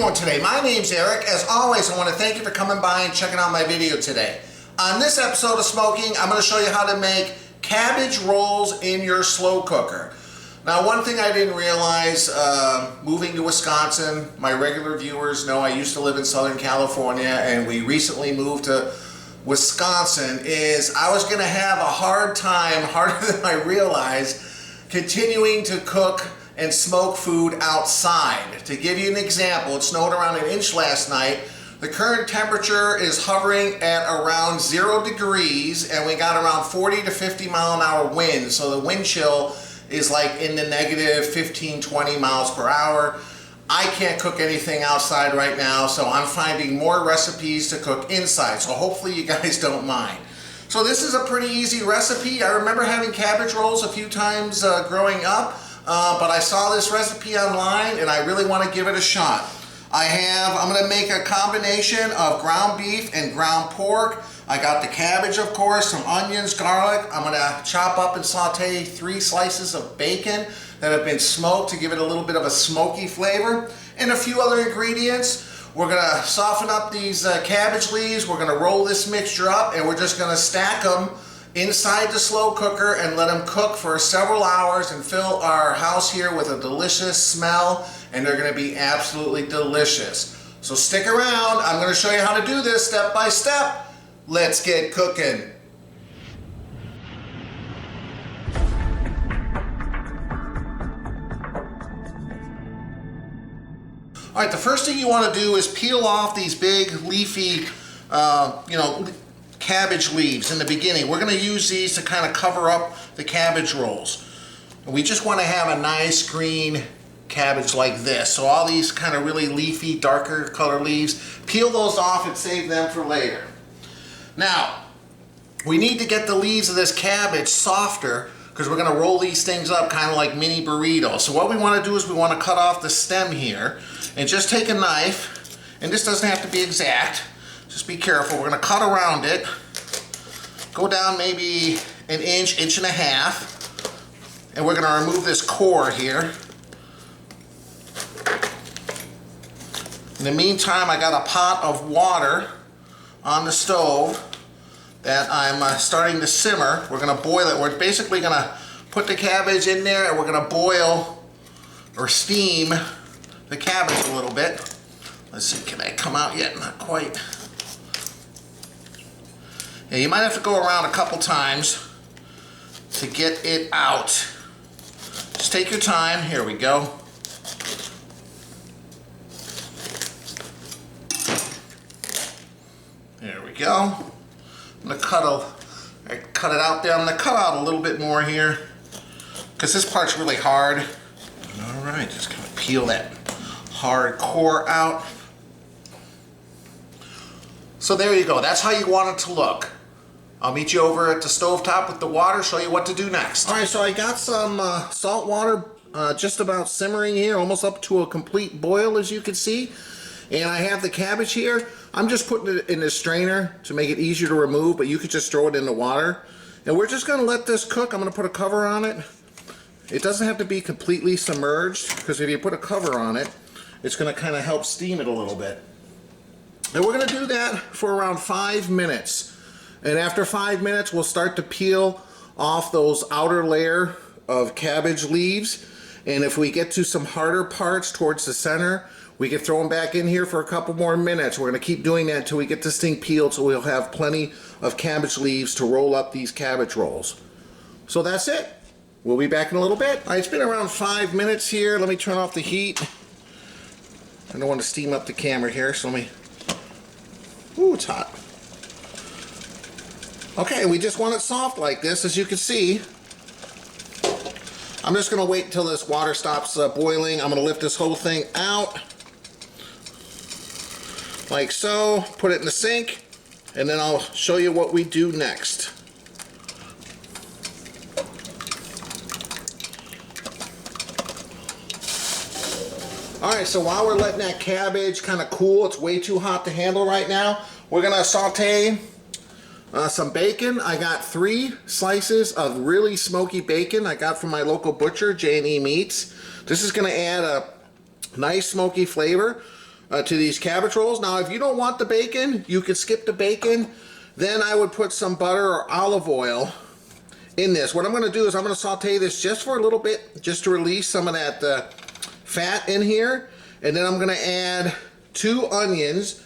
doing today? My name's Eric. As always, I want to thank you for coming by and checking out my video today. On this episode of Smo'King, I'm going to show you how to make cabbage rolls in your slow cooker. Now, one thing I didn't realize, moving to Wisconsin, my regular viewers know I used to live in Southern California and we recently moved to Wisconsin, is I was going to have a hard time, harder than I realized, continuing to cook and smoke food outside. To give you an example, it snowed around an inch last night. The current temperature is hovering at around 0 degrees and we got around 40 to 50 mile an hour winds. So the wind chill is like in the negative 15, 20 miles per hour. I can't cook anything outside right now, so I'm finding more recipes to cook inside. So hopefully you guys don't mind. So this is a pretty easy recipe. I remember having cabbage rolls a few times growing up. But I saw this recipe online and I really want to give it a shot. I'm going to make a combination of ground beef and ground pork. I got the cabbage, of course, some onions, garlic. I'm going to chop up and saute 3 slices of bacon that have been smoked to give it a little bit of a smoky flavor, and a few other ingredients. We're going to soften up these cabbage leaves. We're going to roll this mixture up and we're just going to stack them inside the slow cooker and let them cook for several hours and fill our house here with a delicious smell, and they're going to be absolutely delicious. So stick around. I'm going to show you how to do this step by step. Let's get cooking. All right, the first thing you want to do is peel off these big leafy, cabbage leaves in the beginning. We're going to use these to kind of cover up the cabbage rolls. And we just want to have a nice green cabbage like this. So all these kind of really leafy, darker color leaves, peel those off and save them for later. Now, we need to get the leaves of this cabbage softer because we're going to roll these things up kind of like mini burritos. So what we want to do is we want to cut off the stem here and just take a knife, and this doesn't have to be exact. Just be careful. We're going to cut around it, go down maybe an inch, inch and a half, and we're going to remove this core here. In the meantime, I got a pot of water on the stove that I'm starting to simmer. We're going to boil it. We're basically going to put the cabbage in there and we're going to boil or steam the cabbage a little bit. Let's see, can that come out yet? Not quite. Yeah, you might have to go around a couple times to get it out. Just take your time. Here we go. There we go. I'm going to cut it out there. I'm going to cut out a little bit more here because this part's really hard. All right, just kind of peel that hard core out. So there you go. That's how you want it to look. I'll meet you over at the stove top with the water, show you what to do next. All right, so I got some salt water just about simmering here, almost up to a complete boil, as you can see. And I have the cabbage here. I'm just putting it in a strainer to make it easier to remove, but you could just throw it in the water. And we're just going to let this cook. I'm going to put a cover on it. It doesn't have to be completely submerged, because if you put a cover on it, it's going to kind of help steam it a little bit. And we're going to do that for around 5 minutes. And after 5 minutes, we'll start to peel off those outer layer of cabbage leaves. And if we get to some harder parts towards the center, we can throw them back in here for a couple more minutes. We're going to keep doing that until we get this thing peeled, so we'll have plenty of cabbage leaves to roll up these cabbage rolls. So that's it. We'll be back in a little bit. All right, it's been around 5 minutes here. Let me turn off the heat. I don't want to steam up the camera here, so let me... Ooh, it's hot. Okay, we just want it soft like this, as you can see. I'm just going to wait until this water stops boiling. I'm going to lift this whole thing out. Like so. Put it in the sink. And then I'll show you what we do next. Alright, so while we're letting that cabbage kind of cool, it's way too hot to handle right now, we're going to saute some bacon. I got 3 slices of really smoky bacon I got from my local butcher, J&E Meats. This is going to add a nice smoky flavor. to these cabbage rolls. Now, if you don't want the bacon, you could skip the bacon. Then I would put some butter or olive oil in this. What I'm going to do is I'm going to saute this just for a little bit, just to release some of that fat in here. And then I'm going to add 2 onions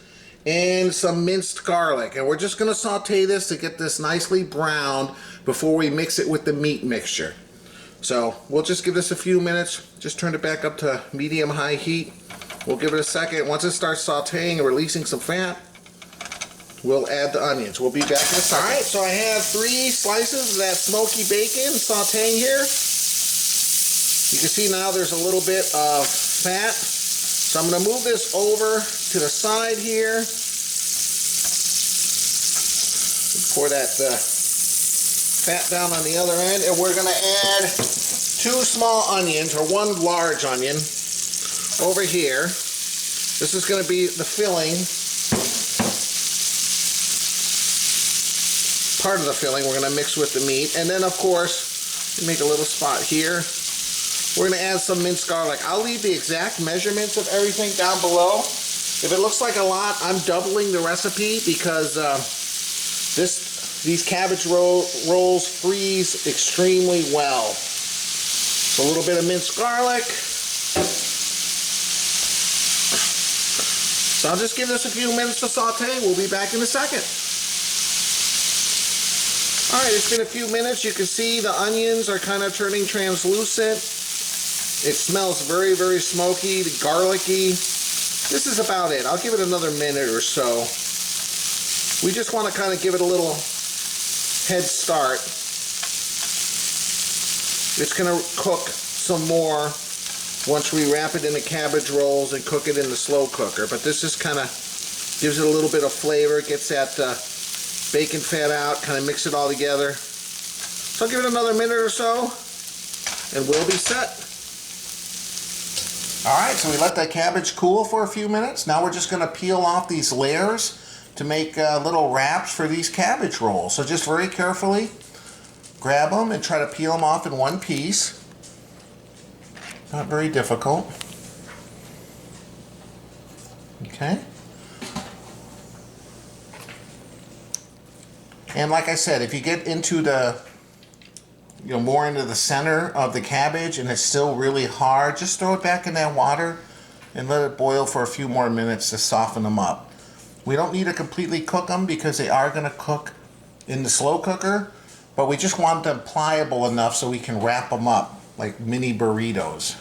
and some minced garlic. And we're just going to saute this to get this nicely browned before we mix it with the meat mixture. So we'll just give this a few minutes. Just turn it back up to medium-high heat. We'll give it a second. Once it starts sauteing and releasing some fat, we'll add the onions. We'll be back in a second. All right, so I have 3 slices of that smoky bacon sauteing here. You can see now there's a little bit of fat. So I'm going to move this over to the side here. Pour that fat down on the other end, and we're going to add 2 small onions, or 1 large onion, over here. This is going to be the filling, part of the filling we're going to mix with the meat. And then, of course, make a little spot here. We're going to add some minced garlic. I'll leave the exact measurements of everything down below. If it looks like a lot, I'm doubling the recipe because these cabbage rolls freeze extremely well. So a little bit of minced garlic. So I'll just give this a few minutes to saute. We'll be back in a second. All right, it's been a few minutes. You can see the onions are kind of turning translucent. It smells very, very smoky, garlicky. This is about it. I'll give it another minute or so. We just want to kind of give it a little head start. It's going to cook some more once we wrap it in the cabbage rolls and cook it in the slow cooker. But this just kind of gives it a little bit of flavor, gets that bacon fat out, kind of mix it all together. So I'll give it another minute or so, and we'll be set. Alright, so we let that cabbage cool for a few minutes. Now we're just going to peel off these layers to make little wraps for these cabbage rolls. So just very carefully grab them and try to peel them off in one piece. Not very difficult. Okay. And like I said, if you get into the, more into the center of the cabbage and it's still really hard, just throw it back in that water and let it boil for a few more minutes to soften them up. We don't need to completely cook them because they are going to cook in the slow cooker, but we just want them pliable enough so we can wrap them up like mini burritos.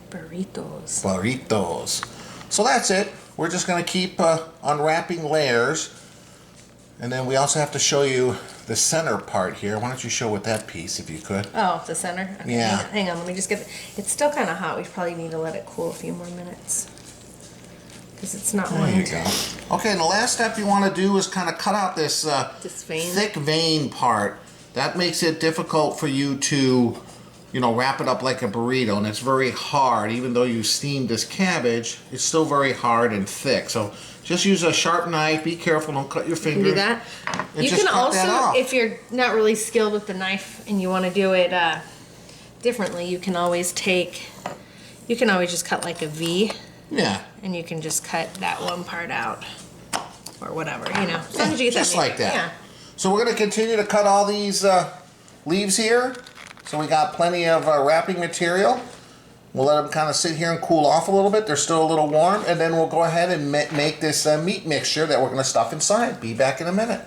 Burritos. So that's it. We're just going to keep unwrapping layers. And then we also have to show you the center part here. Why don't you show with that piece if you could? Oh, the center? Okay, yeah. Hang on, let me just get it. It's still kind of hot. We probably need to let it cool a few more minutes. Because it's not wanting to. There you go. Okay, and the last step you want to do is kind of cut out this vein. thick vein part. That makes it difficult for you to, wrap it up like a burrito. And it's very hard. Even though you steamed this cabbage, it's still very hard and thick. So just use a sharp knife. Be careful. Don't cut your finger. Do that. You can also, if you're not really skilled with the knife and you want to do it differently, you can always just cut like a V. Yeah. And you can just cut that one part out. Or whatever, as long as you get just that like that. Yeah. So we're going to continue to cut all these leaves here. So we got plenty of wrapping material. We'll let them kind of sit here and cool off a little bit. They're still a little warm. And then we'll go ahead and make this meat mixture that we're going to stuff inside. Be back in a minute.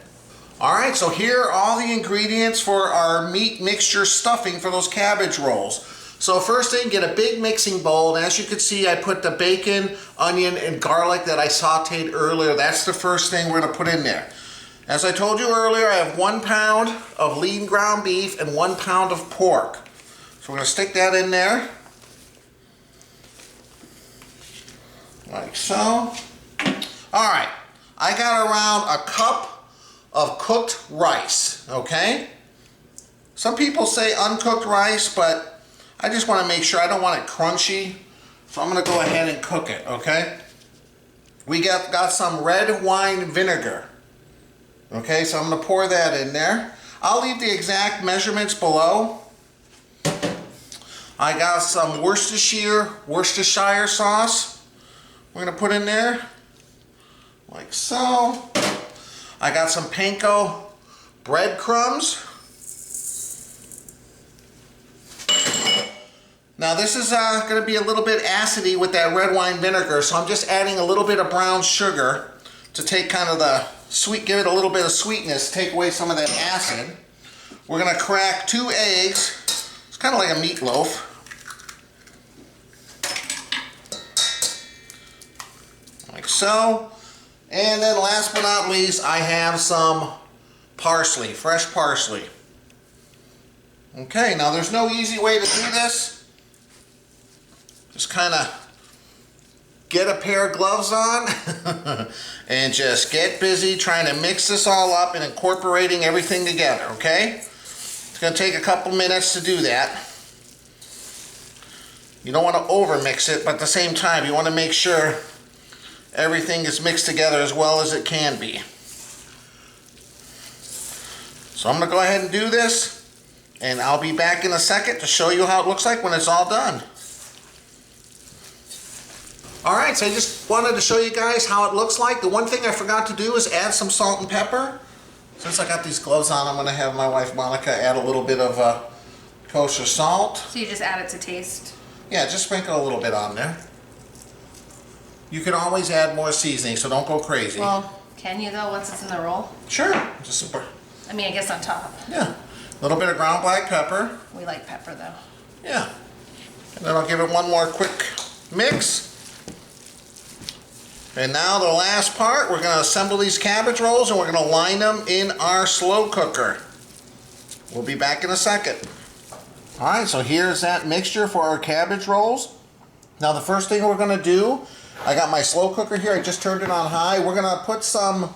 Alright, so here are all the ingredients for our meat mixture stuffing for those cabbage rolls. So first thing, get a big mixing bowl. And as you can see, I put the bacon, onion, and garlic that I sauteed earlier. That's the first thing we're going to put in there. As I told you earlier, I have 1 pound of lean ground beef and 1 pound of pork. So we're going to stick that in there. Like so. Alright, I got around a cup of cooked rice, okay? Some people say uncooked rice, but I just want to make sure. I don't want it crunchy, so I'm going to go ahead and cook it, okay? We got some red wine vinegar. Okay, so I'm going to pour that in there. I'll leave the exact measurements below. I got some Worcestershire sauce. We're gonna put in there, like so. I got some Panko breadcrumbs. Now this is gonna be a little bit acidy with that red wine vinegar, so I'm just adding a little bit of brown sugar to take kind of the sweet, give it a little bit of sweetness, take away some of that acid. We're gonna crack 2 eggs. It's kind of like a meatloaf. Like so. And then last but not least, I have some parsley, fresh parsley. Okay, now there's no easy way to do this. Just kind of get a pair of gloves on and just get busy trying to mix this all up and incorporating everything together, okay? It's going to take a couple minutes to do that. You don't want to over mix it, but at the same time you want to make sure everything is mixed together as well as it can be. So I'm going to go ahead and do this, and I'll be back in a second to show you how it looks like when it's all done. Alright, so I just wanted to show you guys how it looks like. The one thing I forgot to do is add some salt and pepper. Since I got these gloves on, I'm going to have my wife Monica add a little bit of kosher salt. So you just add it to taste? Yeah, just sprinkle a little bit on there. You can always add more seasoning, so don't go crazy. Well, can you though, once it's in the roll? Sure. Just I mean, I guess on top. Yeah. A little bit of ground black pepper. We like pepper though. Yeah. And then I'll give it one more quick mix. And now the last part, we're going to assemble these cabbage rolls and we're going to line them in our slow cooker. We'll be back in a second. Alright, so here's that mixture for our cabbage rolls. Now the first thing we're going to do, I got my slow cooker here, I just turned it on high. We're going to put some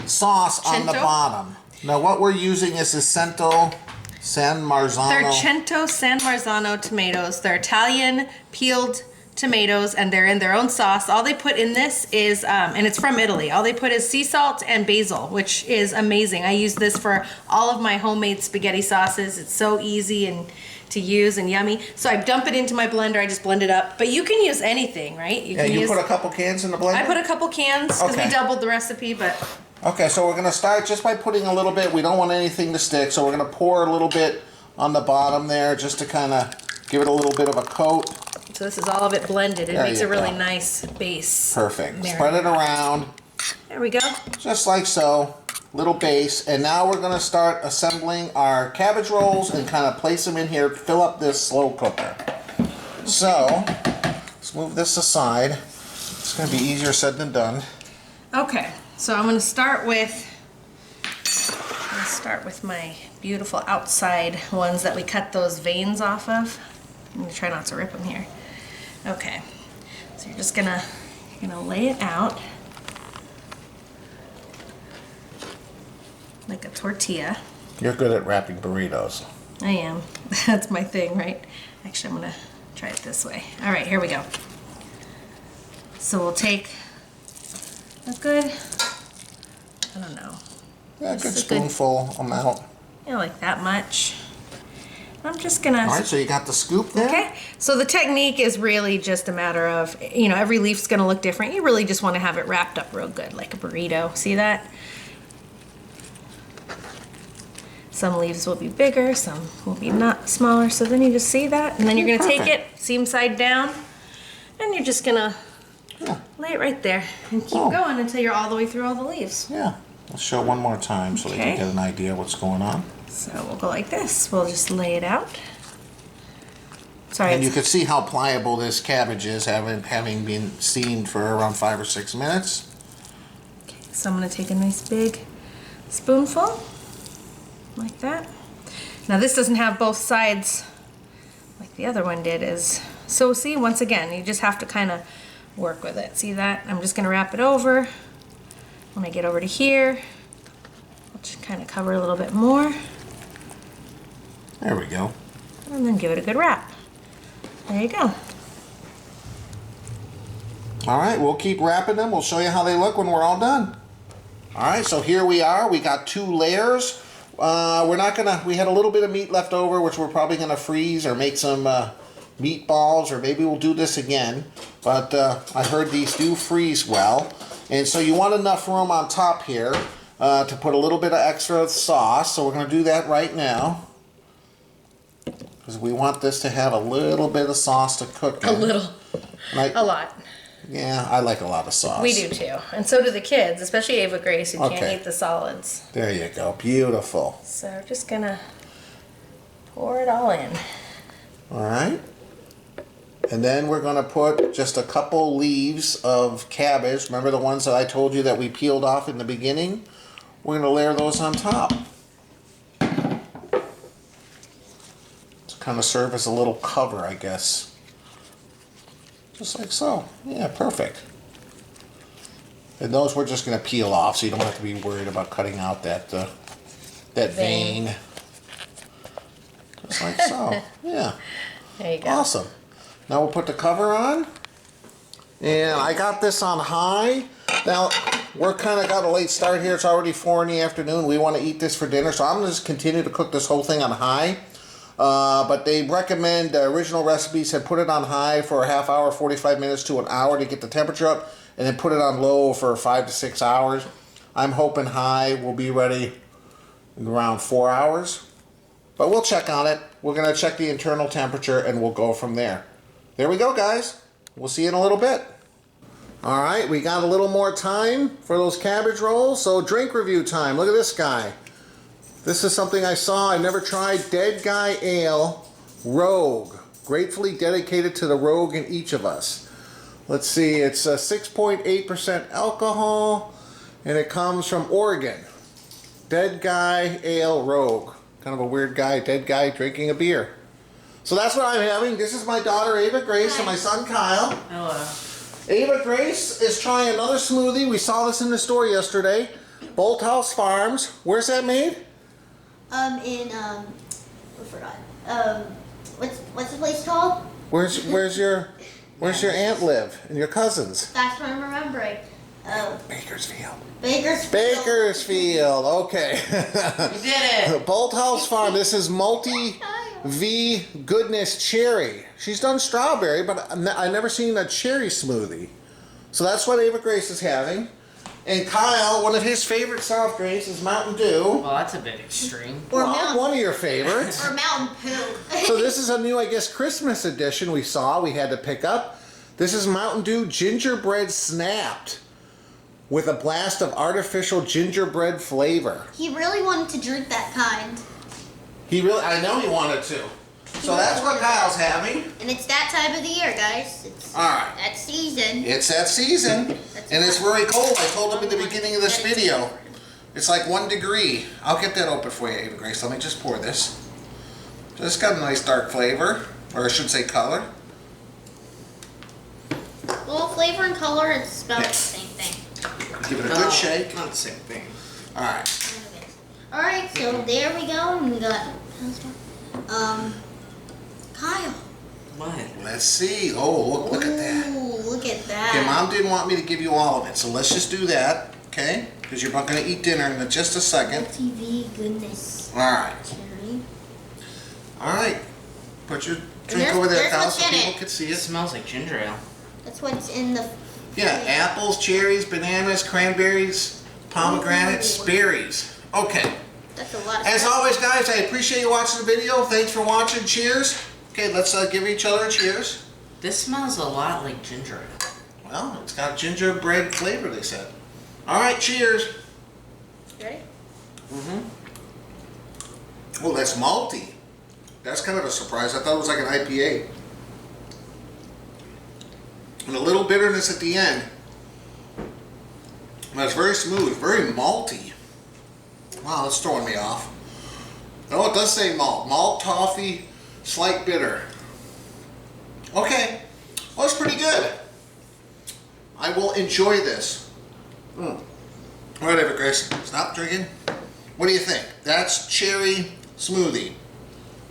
sauce on the bottom. Now what we're using is the San Marzano. They're Cento San Marzano tomatoes. They're Italian peeled tomatoes and they're in their own sauce. All they put in this is, and it's from Italy, all they put is sea salt and basil, which is amazing. I use this for all of my homemade spaghetti sauces. It's so easy and to use and yummy. So I dump it into my blender, I just blend it up. But you can use anything, right? You put a couple cans in the blender? I put a couple cans because we doubled the recipe, but... Okay, so we're going to start just by putting a little bit. We don't want anything to stick, so we're going to pour a little bit on the bottom there just to kind of give it a little bit of a coat. So this is all of it blended. It makes a really nice base. Perfect. Spread it around. There we go. Just like so. Little base. And now we're going to start assembling our cabbage rolls and kind of place them in here, fill up this slow cooker. So, let's move this aside. It's going to be easier said than done. Okay, so I'm going to start with my beautiful outside ones that we cut those veins off of. I'm going to try not to rip them here. Okay, so you're just gonna lay it out like a tortilla. You're good at wrapping burritos. I am. That's my thing, right? Actually, I'm gonna try it this way. All right, here we go. So we'll take a good, I don't know. Yeah, a good spoonful amount. Yeah, like that much. I'm just gonna... All right, so you got the scoop there? Okay, so the technique is really just a matter of, every leaf's gonna look different. You really just wanna have it wrapped up real good, like a burrito. See that? Some leaves will be bigger, some will be not smaller. So then you just see that, and then you're gonna take it seam side down, and you're just gonna lay it right there and keep going until you're all the way through all the leaves. Yeah, let's show one more time so they can get an idea of what's going on. So we'll go like this. We'll just lay it out. Sorry. And you can see how pliable this cabbage is, having been steamed for around 5 or 6 minutes. Okay, so I'm going to take a nice big spoonful, like that. Now this doesn't have both sides like the other one did. So see, once again, you just have to kind of work with it. See that? I'm just going to wrap it over. When I get over to here, I'll just kind of cover a little bit more. There we go. And then give it a good wrap. There you go. All right, we'll keep wrapping them. We'll show you how they look when we're all done. All right, so here we are. We got 2 layers. We're not gonna, we had a little bit of meat left over, which we're probably gonna freeze or make some meatballs, or maybe we'll do this again. But I heard these do freeze well. And so you want enough room on top here to put a little bit of extra sauce. So we're gonna do that right now. Because we want this to have a little bit of sauce to cook in. A little. A lot. Yeah, I like a lot of sauce. We do too. And so do the kids, especially Ava Grace, who can't eat the solids. There you go. Beautiful. So we're just gonna pour it all in. All right. And then we're going to put just a couple leaves of cabbage. Remember the ones that I told you that we peeled off in the beginning? We're going to layer those on top. To kind of serve as a little cover, I guess. Just like so. Yeah, perfect. And those we're just going to peel off, so you don't have to be worried about cutting out that vein. Just like so. Yeah. There you go. Awesome. Now we'll put the cover on. And I got this on high. Now, we're kind of got a late start here. It's already 4 in the afternoon. We want to eat this for dinner, so I'm going to just continue to cook this whole thing on high. But they recommend, the original recipes have put it on high for a half hour, 45 minutes to an hour to get the temperature up, and then put it on low for 5 to 6 hours. I'm hoping high will be ready in around 4 hours. But we'll check on it. We're going to check the internal temperature, and we'll go from there. There we go, guys. We'll see you in a little bit. All right, we got a little more time for those cabbage rolls. So drink review time. Look at this guy. This is something I saw. I've never tried. Dead Guy Ale Rogue. Gratefully dedicated to the rogue in each of us. Let's see. It's 6.8% alcohol, and it comes from Oregon. Dead Guy Ale Rogue. Kind of a weird guy. Dead guy drinking a beer. So that's what I'm having. This is my daughter Ava Grace and my son Kyle. Hello. Ava Grace is trying another smoothie. We saw this in the store yesterday. Bolt House Farms. Where's that made? I forgot. What's the place called? Where's your aunt live and your cousins? That's what I'm remembering. Bakersfield. Bakersfield. Okay. You did it. Bolt House Farm. This is multi V goodness cherry. She's done strawberry, but I've never seen a cherry smoothie. So that's what Ava Grace is having. And Kyle, one of his favorite soft drinks is Mountain Dew. Well, that's a bit extreme. Or one of your favorites. Or Mountain Poo. So this is a new, I guess, Christmas edition we had to pick up. This is Mountain Dew Gingerbread Snapped with a blast of artificial gingerbread flavor. He really wanted to drink that kind. I know he wanted to. So that's what Kyle's having. And it's that time of the year, guys. It's Alright. that season. It's that season. And it's very cold. I told him at the beginning of this video. It's like 1 degree. I'll get that open for you, Ava Grace. Let me just pour this. Just got a nice dark flavor. Or I should say color. Well, flavor and color, it's about the same thing. Give it a good shake. Not the same thing. Alright. Alright, so there we go. We got Kyle. What? Let's see. Oh, look at that. Ooh, look at that. Okay, Mom didn't want me to give you all of it, so let's just do that, okay? Because you're not going to eat dinner in just a second. TV goodness. Alright. Cherry. Alright. Put your drink over there, Kyle, so people can see It it. smells like ginger ale. That's what's in the... Yeah, apples, cherries, bananas, cranberries, pomegranates, berries. Okay. That's a lot of As stuff. always, guys, I appreciate you watching the video. Thanks for watching. Cheers. Okay, let's give each other a cheers. This smells a lot like ginger ale. Well, it's got gingerbread flavor, they said. Alright, cheers. Ready? Oh, that's malty. That's kind of a surprise. I thought it was like an IPA. And a little bitterness at the end. But it's very smooth, very malty. Wow, that's throwing me off. Oh, it does say malt. Malt, toffee, slight bitter. Okay. Well, that's pretty good. I will enjoy this. All right, Ava Grace, stop drinking. What do you think? That's cherry smoothie.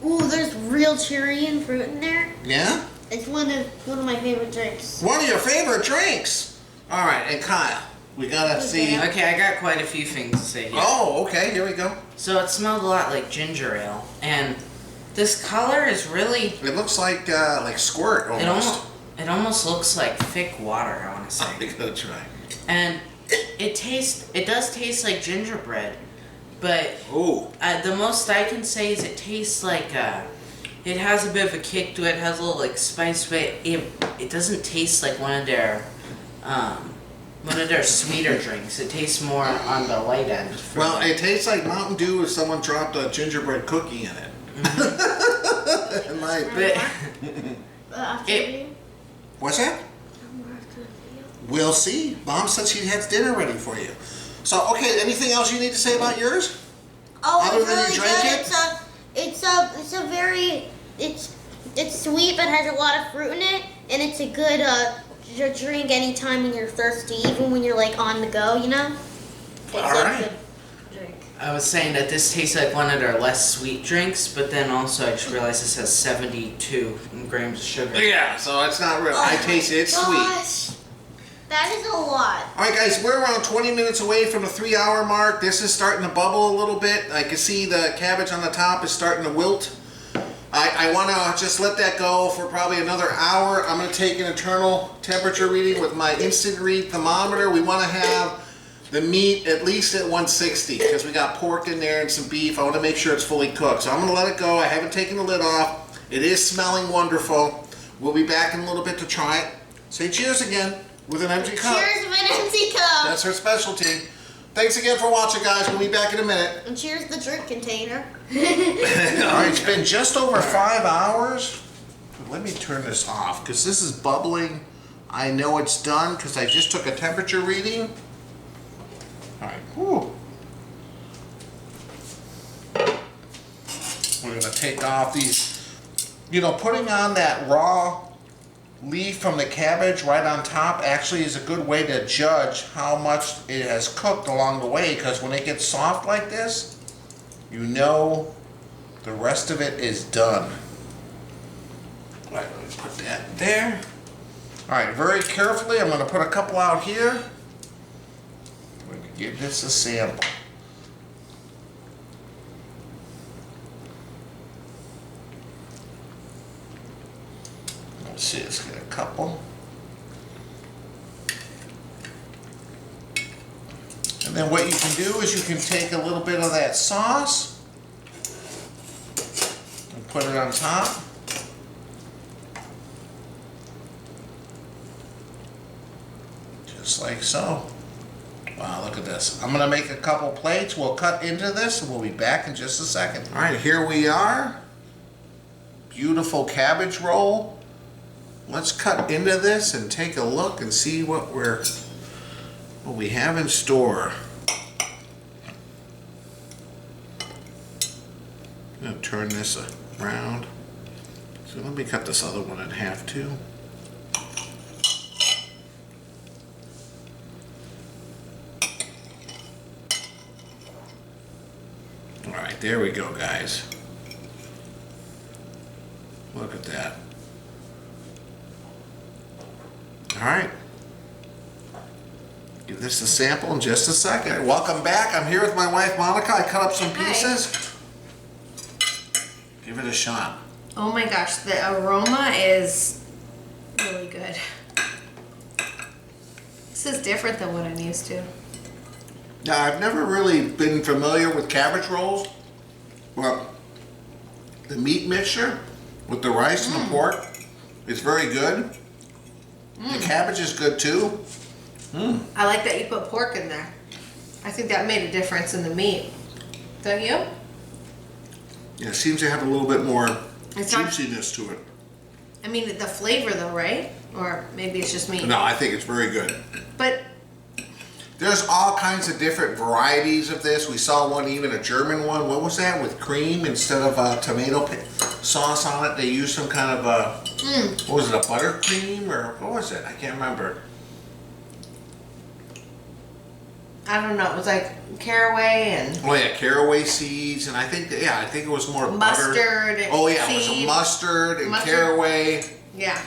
Ooh, there's real cherry and fruit in there. Yeah? It's one of my favorite drinks. One of your favorite drinks. All right, and Kyle, We gotta see. Okay, I got quite a few things to say here. Oh, okay, here we go. So it smelled a lot like ginger ale, and this color is really. It looks like squirt almost. It almost looks like thick water. I want to say. I'm gonna try. And it does taste like gingerbread, but Ooh. the most I can say is it tastes like it has a bit of a kick to it. It has a little like spice, but it doesn't taste like one of their sweeter drinks. It tastes more on the light end. Well, it tastes like Mountain Dew if someone dropped a gingerbread cookie in it. Mm-hmm. In my opinion. What's that? We'll see. Mom said she has dinner ready for you. So, okay, anything else you need to say about yours? Oh, Other it's than really you drank good. It's a very it's sweet but has a lot of fruit in it, and it's a good drink anytime when you're thirsty, even when you're like on the go, you know. It's All right. a good drink. I was saying that this tastes like one of their less sweet drinks, but then also I just realized this has 72 grams of sugar. Yeah, so it's not real. I taste it. It's sweet. Gosh, that is a lot. All right, guys, we're around 20 minutes away from the 3-hour mark. This is starting to bubble a little bit. I can see the cabbage on the top is starting to wilt. I want to just let that go for probably another hour. I'm going to take an internal temperature reading with my instant read thermometer. We want to have the meat at least at 160 because we got pork in there and some beef. I want to make sure it's fully cooked. So I'm going to let it go. I haven't taken the lid off. It is smelling wonderful. We'll be back in a little bit to try it. Say cheers again with an empty cup. Cheers with an empty cup. That's her specialty. Thanks again for watching, guys. We'll be back in a minute. And cheers the drink container. All right, it's been just over 5 hours. Let me turn this off because this is bubbling. I know it's done because I just took a temperature reading. All right, whew. We're gonna take off these. You know, putting on that raw leaf from the cabbage right on top actually is a good way to judge how much it has cooked along the way, because when it gets soft like this, you know the rest of it is done. All right, let me put that there. All right, very carefully, I'm going to put a couple out here. We're going to give this a sample. Let's see, let's get a couple. And then what you can do is you can take a little bit of that sauce and put it on top. Just like so. Wow, look at this. I'm gonna make a couple plates. We'll cut into this and we'll be back in just a second. All right, here we are. Beautiful cabbage roll. Let's cut into this and take a look and see what we have in store. I'm gonna turn this around. So let me cut this other one in half too. All right, there we go, guys. Look at that. All right. Give this a sample in just a second. Welcome back. I'm here with my wife, Monica. I cut up some pieces. Give it a shot. Oh my gosh, the aroma is really good. This is different than what I'm used to. Now, I've never really been familiar with cabbage rolls, but the meat mixture with the rice and the pork is very good. The cabbage is good too. I like that you put pork in there. I think that made a difference in the meat. Don't you? Yeah, it seems to have a little bit more It's not- juiciness to it. I mean, the flavor though, right? Or maybe it's just me. No, I think it's very good. But There's all kinds of different varieties of this. We saw one, even a German one. What was that? With cream instead of tomato sauce on it. They used some kind of what was it, a buttercream or what was it? I can't remember. I don't know. It was like caraway and Oh yeah, caraway seeds, and I think it was more mustard. butter. Oh yeah, it was a seed. mustard and Mustard. caraway. Yeah.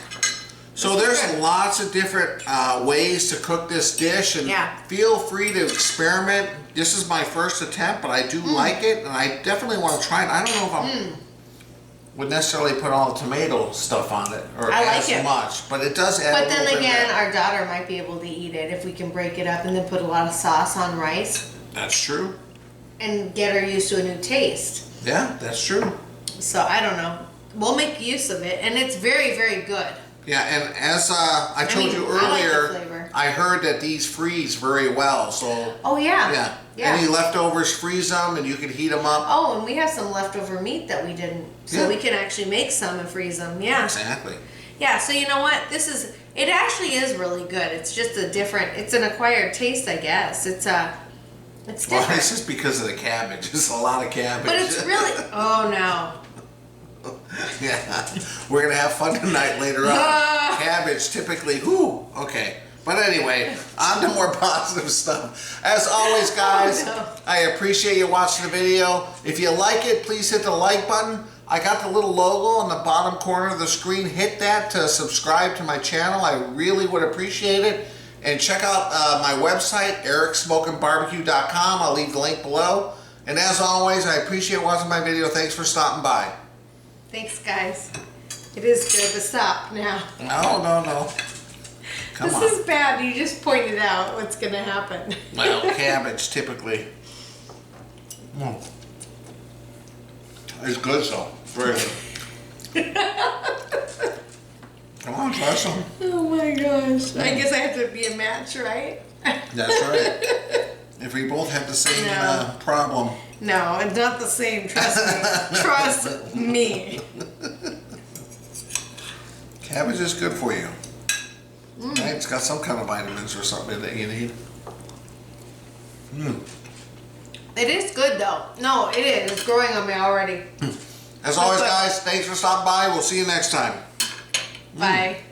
So there's lots of different ways to cook this dish, and feel free to experiment. This is my first attempt, but I do like it, and I definitely want to try it. I don't know if I would necessarily put all the tomato stuff on it, or as much, but it does add. But then again, our daughter might be able to eat it if we can break it up and then put a lot of sauce on rice. That's true. And get her used to a new taste. Yeah, that's true. So I don't know. We'll make use of it, and it's very, very good. Yeah, and as I told you earlier, I heard that these freeze very well. So. Oh yeah. Yeah. Any leftovers, freeze them, and you can heat them up. Oh, and we have some leftover meat that we didn't, so we can actually make some and freeze them. Yeah. Exactly. Yeah. So you know what? It actually is really good. It's just it's an acquired taste, I guess. It's different. Well, it's just because of the cabbage. It's a lot of cabbage. But it's really. Oh no. Yeah, we're gonna have fun tonight later on. Cabbage, typically, okay. But anyway, on to more positive stuff. As always, guys, I appreciate you watching the video. If you like it, please hit the like button. I got the little logo on the bottom corner of the screen. Hit that to subscribe to my channel. I really would appreciate it. And check out my website, ericsmokingbbq.com. I'll leave the link below. And as always, I appreciate watching my video. Thanks for stopping by. Thanks, guys. It is good to stop now. No. Come on. This is bad. You just pointed out what's going to happen. Well, cabbage, typically. It's good, though. It's very good. Come on, try some. Oh, my gosh. I guess I have to be a match, right? That's right. If we both have the same problem. No, it's not the same. Trust me. Trust me. Cabbage is good for you. Right? It's got some kind of vitamins or something that you need. It is good, though. No, it is. It's growing on me already. As always, guys, thanks for stopping by. We'll see you next time. Bye.